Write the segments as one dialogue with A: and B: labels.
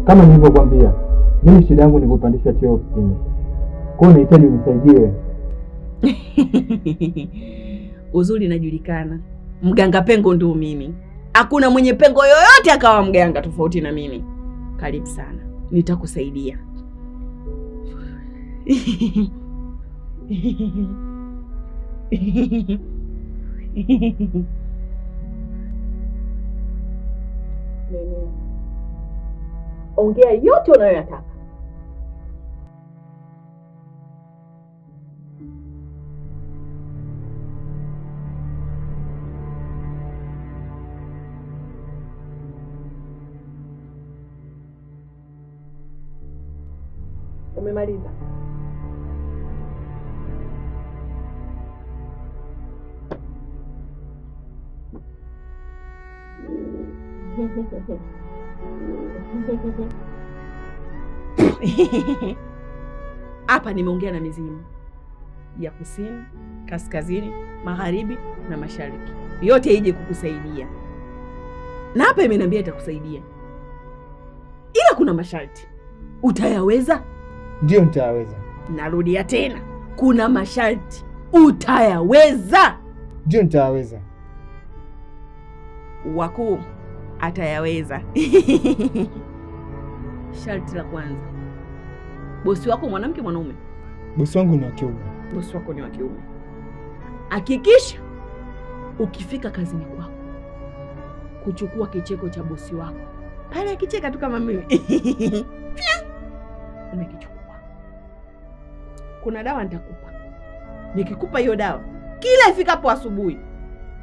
A: Kama nilivyokuambia, mimi shida yangu ni kupandishwa cheo ofisini. Kwa hiyo nahitaji unisaidie.
B: Uzuri najulikana. Mganga pengo ndio mimi. Hakuna mwenye pengo yoyote akawa mganga tofauti na mimi. Karibu sana. Nitakusaidia. Ongea yote unayoyataka. Umemaliza? Hapa nimeongea na mizimu ya kusini, kaskazini, magharibi na mashariki. Yote ije kukusaidia. Na hapa imeniambia itakusaidia. Ila kuna masharti. Utayaweza?
A: Ndio nitayaweza.
B: Narudia tena. Kuna masharti. Utayaweza?
A: Ndio nitayaweza.
B: Wakuu atayaweza. Sharti la kwanza. Bosi wako mwanamke mwanaume?
A: Bosi wangu ni wa kiume.
B: Bosi wako ni wa kiume. Hakikisha ukifika kazini kwako kuchukua kicheko cha bosi wako. Pale akicheka tu kama mimi. Umekichukua. Kuna dawa nitakupa. Nikikupa hiyo dawa, kila ifikapo asubuhi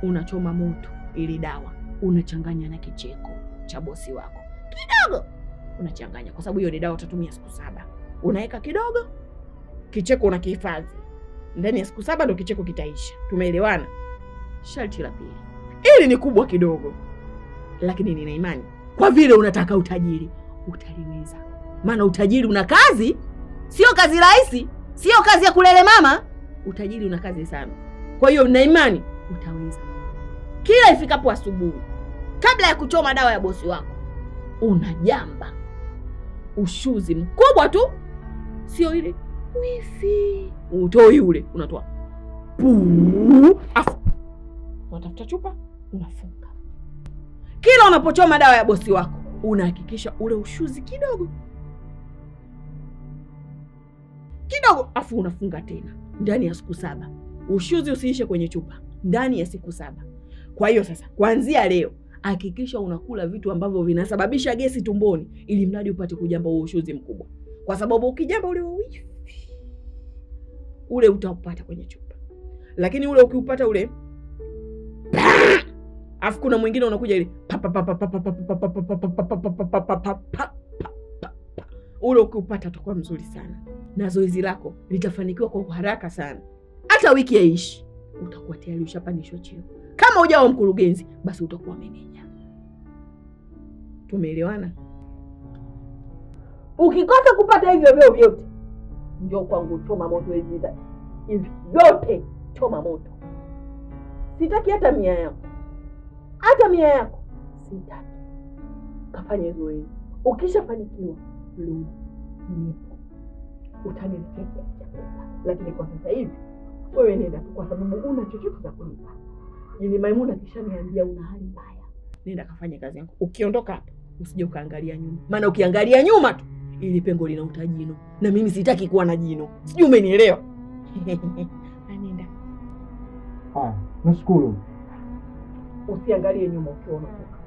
B: unachoma moto ili dawa, unachanganya na kicheko cha bosi wako. Kidogo unachanganya kwa sababu hiyo ni dawa utatumia siku 7. Unaweka kidogo, kicheko unakihifadhi. Ndani ya siku 7 ndio kicheko kitaisha. Tumeelewana? Sharti la pili. Ili ni kubwa kidogo. Lakini nina imani kwa vile unataka utajiri, utaliweza. Maana utajiri una kazi, sio kazi rahisi, sio kazi ya kulele mama. Utajiri una kazi sana. Kwa hiyo nina imani utaweza. Kila ifikapo asubuhi, kabla ya kuchoma dawa ya bosi wako, unajamba ushuzi mkubwa tu, sio ile wifi. Utoi ule, unatoa puu, afu unatafuta chupa unafunga. Kila unapochoma dawa ya bosi wako, unahakikisha ule ushuzi kidogo kidogo, afu unafunga tena ndani ya siku 7. Ushuzi usiishe kwenye chupa ndani ya siku 7. Kwa hiyo sasa, kuanzia leo hakikisha unakula vitu ambavyo vinasababisha gesi tumboni, ili mradi upate kujamba huo ushuzi mkubwa. Kwa sababu ukijamba ule wifi, ule utaupata kwenye chupa. Lakini ule ukiupata ule, afu kuna mwingine unakuja ile ule ukiupata utakuwa mzuri sana. Na zoezi lako litafanikiwa kwa haraka sana. Hata wiki yaishi, utakuwa tayari ushapandishwa cheo. Kama hujawa mkurugenzi, basi utakuwa meneja. Tumeelewana? Ukikosa kupata hivyo vyote, njoo kwangu, choma moto hivi vyote, choma moto. Sitaki hata 100 yako. Hata 100 yako sitaki. Kafanye zoezi. Ukishafanikiwa, rudi nipo. Utaniletea chakula. Lakini kwa sasa hivi wewe nenda tu, kwa sababu una chochote cha kunipa. Yule Maimuna kishaniambia una hali mbaya. Nenda kafanye kazi yako. Ukiondoka hapa, usije ukaangalia nyuma. Maana ukiangalia nyuma tu, ili pengo lina utajino. Na mimi sitaki kuwa na jino. Sijui umenielewa? Nenda.
A: Nashukuru.
B: Usiangalie nyuma ukiwa unatoka.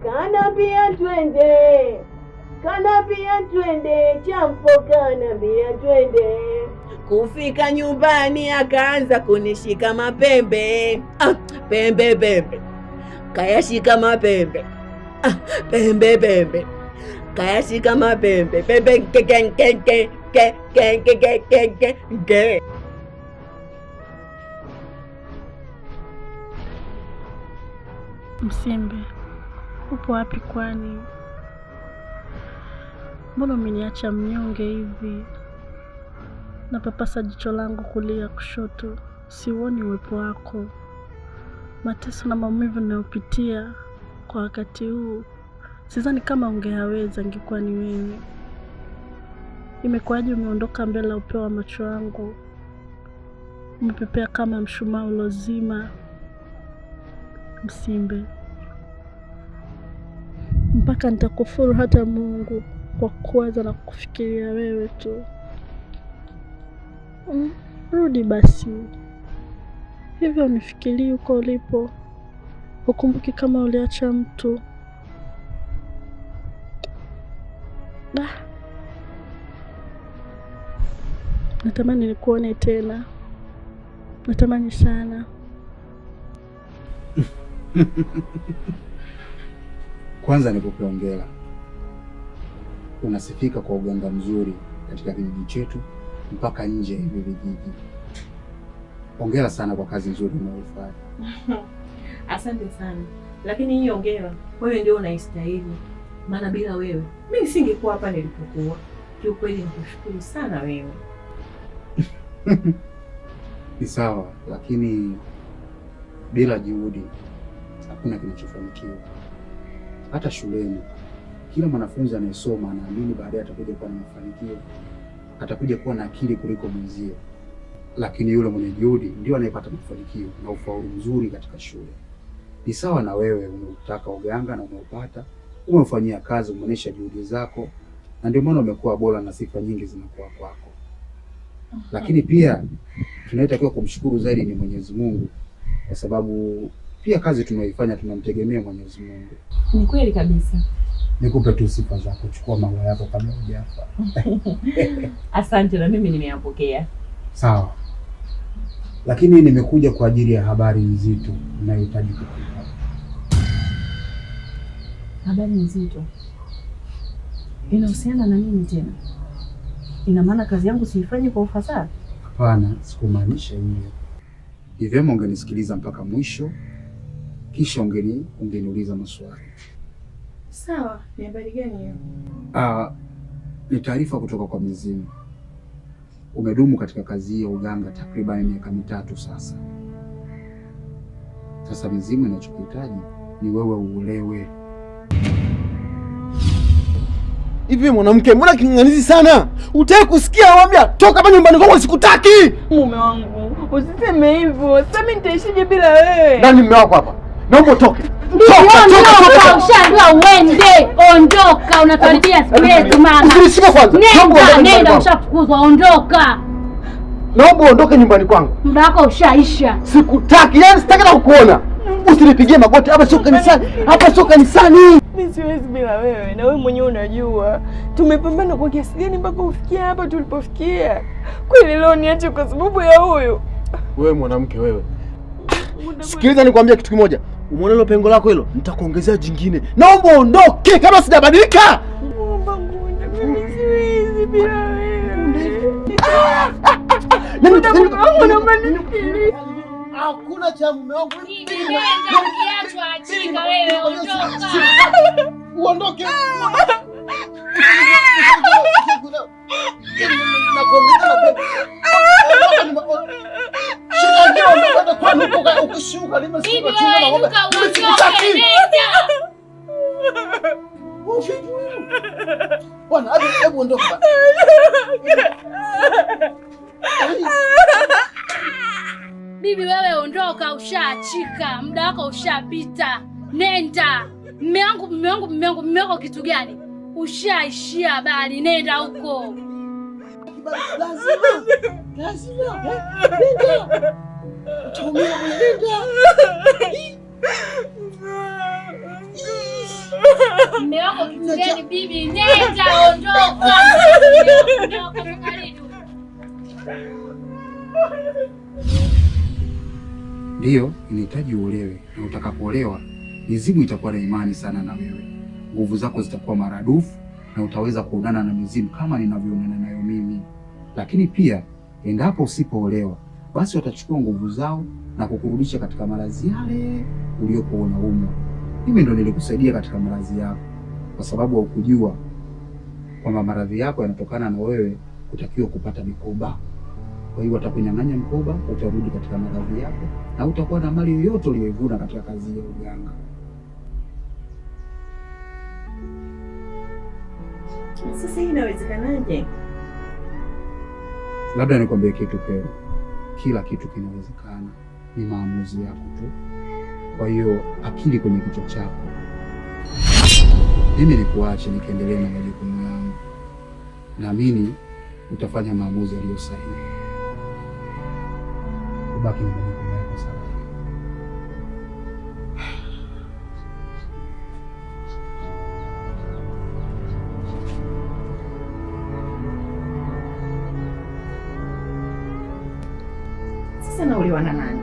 B: Kanambia twende. Kanambia twende, champo kanambia twende. Kufika nyumbani akaanza kunishika mapembe. Pembe. Kayashika mapembe. Pembe. Kayashika mapembe. Pembe ke.
C: Msimbe, upo wapi kwani? Mbona umeniacha mnyonge hivi? Napapasa jicho langu kulia kushoto, siuoni uwepo wako. mateso na maumivu ninayopitia kwa wakati huu, sidhani kama ungeyaweza ingekuwa ni wewe. Imekuwaje umeondoka mbele ya upeo wa macho yangu, umepepea kama mshumaa ulozima msimbe, mpaka nitakufuru hata Mungu kwa kuwaza na kufikiria wewe tu. Rudi basi. Hivyo unifikirii huko ulipo, ukumbuki kama uliacha mtu. Natamani nikuone tena, natamani sana.
D: Kwanza nikupe hongera, unasifika kwa uganga mzuri katika kijiji chetu mpaka nje ya hivi vijiji. Hongera sana kwa kazi nzuri unayofanya.
B: Asante sana, lakini hii hongera wewe ndio unaistahili, maana bila wewe mimi singekuwa hapa nilipokuwa. Kiukweli nakushukuru sana wewe.
D: Ni sawa, lakini bila juhudi hakuna kinachofanikiwa. Hata shuleni kila mwanafunzi anayesoma anaamini baadaye atakuja kuwa na mafanikio, atakuja kuwa na akili kuliko mwenzie, lakini yule mwenye juhudi ndio anayepata mafanikio na ufaulu mzuri katika shule. Ni sawa na wewe, umeutaka uganga na umeupata, umefanyia kazi, umeonyesha juhudi zako, na ndio maana umekuwa bora na sifa nyingi zinakuwa kwako. Lakini pia tunatakiwa kumshukuru zaidi ni Mwenyezi Mungu, kwa sababu pia kazi tunayoifanya tunamtegemea Mwenyezi Mungu.
B: Ni kweli kabisa.
D: Nikupe tu sifa zako, chukua maua yako kabla hujafa.
B: Asante, na mimi nimeyapokea.
D: Sawa. Lakini nimekuja kwa ajili ya habari nzito ninayohitaji kukupa.
B: Habari nzito? Inahusiana na nini tena? Ina maana kazi yangu siifanyi kwa ufasaha?
D: Hapana, sikumaanisha hivyo. Ni vyema ungenisikiliza mpaka mwisho, kisha ungeniuliza maswali.
B: Sawa, ni habari gani hiyo?
D: Ni taarifa kutoka kwa mizimu. Umedumu katika kazi ya uganga takriban miaka 3 sasa. Sasa mizimu inachokuhitaji ni wewe uolewe.
A: Hivi mwanamke, mbona king'anizi sana? Utaki kusikia nakwambia, toka hapa nyumbani kwangu, sikutaki.
B: Mume wangu, usiseme hivyo. Sasa mimi nitaishije bila wewe?
A: Nani mume wako hapa? Naomba utoke.
E: Toka, ushaambiwa uende. Ondoka, unatuharibia space mama.
A: Usinishike kwanza.
E: Nenda, ushafukuzwa, ondoka.
A: Naomba uondoke nyumbani kwangu.
E: Muda wako ushaisha.
A: Sikutaki, yaani sitaki na kukuona. Usinipigie magoti, hapa sio kanisani. Hapa sio kanisani.
F: Mimi siwezi bila wewe, na wewe mwenyewe unajua tumepambana kwa kiasi gani mpaka ufikia hapa tulipofikia. Kweli leo niache kwa sababu ya huyu?
A: Wewe mwanamke wewe. Sikiliza nikwambie kitu kimoja. Umeona hilo pengo lako hilo? Nitakuongezea jingine. Naomba uondoke kabla sijabadilika.
F: Naomba nguende, mimi siwezi bila wewe.
A: Hakuna cha mume wangu.
E: Ukiachwa ajika wewe, ondoka.
A: Uondoke.
E: Bibi wewe ondoka, ushaachika, muda wako ushapita. Nenda. Mume wangu kitu gani? Ushaishia habari, nenda huko.
A: Lazima. Nenda. Utaumia nenda.
E: Mume wako kitu gani bibi? Nenda, ondoka.
D: Ndiyo, inahitaji uolewe, na utakapoolewa mizimu itakuwa na imani sana na wewe. Nguvu zako zitakuwa maradufu na utaweza kuonana na mizimu kama ninavyoonana nayo mimi. Lakini pia endapo usipoolewa, basi watachukua nguvu zao na kukurudisha katika maradhi yale uliokuwa unaumwa. Mimi ndo nilikusaidia katika maradhi yako, kwa sababu hukujua kwamba maradhi yako yanatokana na wewe kutakiwa kupata mikoba. Kwa hiyo atakunyang'anya mkoba, utarudi katika maradhi yako na utakuwa na mali yoyote uliyoivuna katika kazi ya uganga.
B: Sasa hii inawezekanaje?
D: Labda nikwambie kitu Pero, kila kitu kinawezekana, ni maamuzi yako tu. Kwa hiyo akili kwenye kichwa chako. Mimi nikuache nikaendelea na majukumu yangu. Naamini utafanya maamuzi yaliyo sahihi. Ubaki na majukumu yako salama.
B: Sasa nauliwa na nani?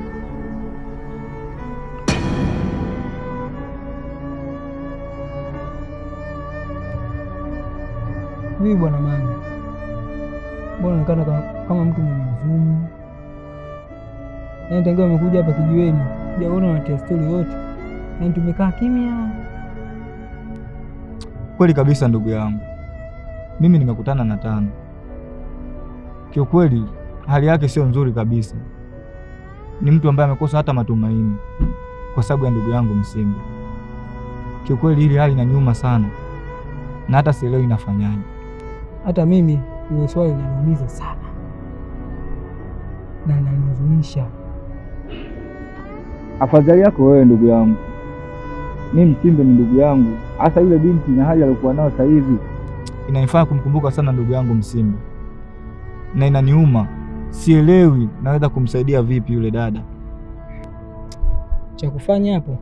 G: Mimi bwana Mani. Mbona unaonekana kama mtu mwenye huzuni? Yaani tangia umekuja hapa kijiweni, sijaona na story yote. Yaani tumekaa kimya.
H: Kweli kabisa ndugu yangu. Mimi nimekutana na Tano. Kiukweli hali yake sio nzuri kabisa. Ni mtu ambaye amekosa hata matumaini kwa sababu ya ndugu yangu Msimba. Kiukweli hili hali inaniuma sana na hata sielewi inafanyaje.
G: Hata mimi ile swali linaniumiza sana na linanihuzunisha.
H: Afadhali yako wewe ndugu yangu. Mimi Msimba ni ndugu yangu, hasa yule binti na hali aliyokuwa nayo sasa hivi inanifanya kumkumbuka sana ndugu yangu Msimba, na inaniuma. Sielewi naweza kumsaidia vipi yule dada.
G: Cha kufanya hapo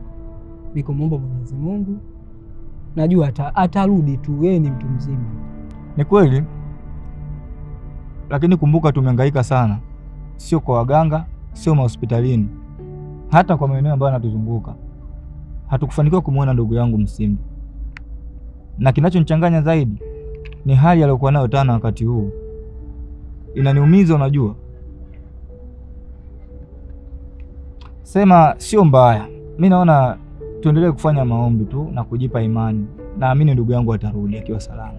G: ni kumwomba Mwenyezi Mungu. Najua atarudi tu, yeye ni mtu mzima.
H: Ni kweli, lakini kumbuka tumehangaika sana, sio kwa waganga, sio mahospitalini, hata kwa maeneo ambayo yanatuzunguka hatukufanikiwa kumwona ndugu yangu Msimba. Na kinachonichanganya zaidi ni hali aliyokuwa nayo Tano wakati huu. Inaniumiza, unajua. Sema sio mbaya, mimi naona tuendelee kufanya maombi tu na kujipa imani. Naamini ndugu yangu atarudi akiwa salama.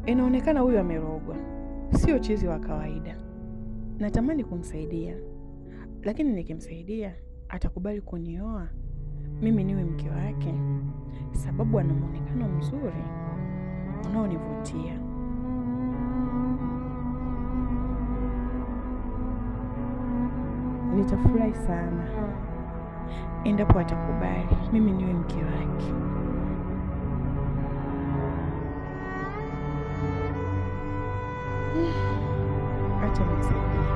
F: Inaonekana huyu amerogwa, sio chizi wa kawaida. Natamani kumsaidia, lakini nikimsaidia atakubali kunioa mimi niwe mke wake, sababu ana muonekano mzuri unaonivutia. Nitafurahi sana endapo atakubali mimi niwe mke wake. Acha nimsaidie.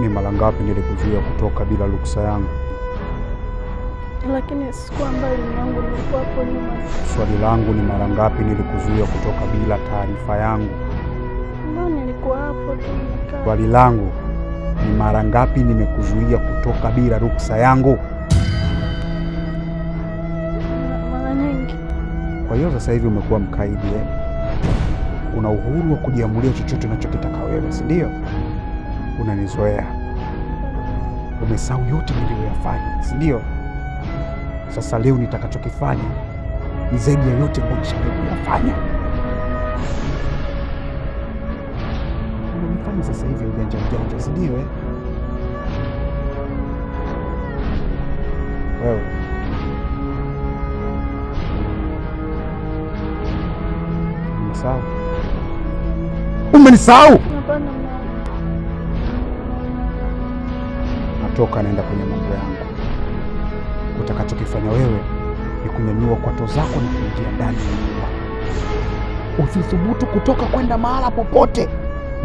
D: Ni mara ngapi nilikuzuia kutoka bila ruksa yangu?
C: Lakini siku ambayo yangu nilikuwa hapo nyuma.
D: Swali langu ni mara ngapi nilikuzuia kutoka bila taarifa yangu?
C: Mbona nilikuwa hapo tu.
D: Swali langu ni mara ngapi nimekuzuia kutoka bila ruksa yangu?
C: Mara nyingi.
D: Kwa hiyo sasa hivi umekuwa mkaidi eh? Una uhuru wa kujiamulia chochote unachotaka wewe, si ndio? Unanizoea. Umesahau yote niliyoyafanya, si ndio? Sasa leo nitakachokifanya ni zaidi ya yote ambayo nishawahi kuyafanya. Unanifanya sasa hivi ujanja ujanja, si ndio eh? Wewe
A: Umenisahau?
C: Hapana mama.
A: Natoka naenda kwenye mambo yangu. Utakachokifanya wewe ni kunyanyua kwato zako na kuingia ndani ya nyumba. Usithubutu kutoka kwenda mahala popote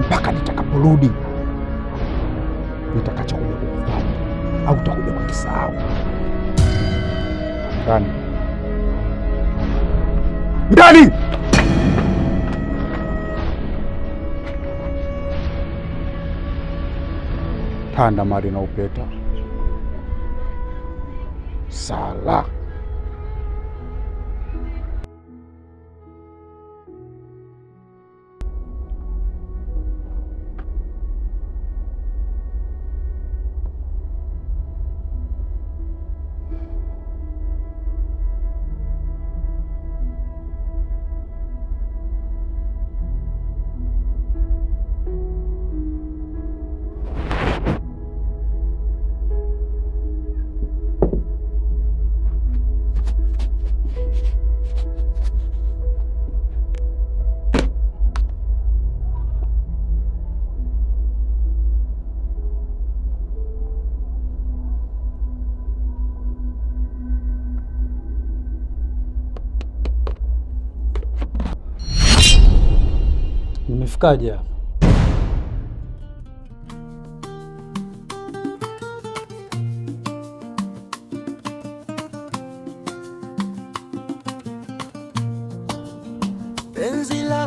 A: mpaka nitakaporudi. Nitakachokuja kukufanya au utakuja kukisahau. Ndani! Tanda mari na upeta. Sala.
I: Nimefikaje hapa?
J: Penzi la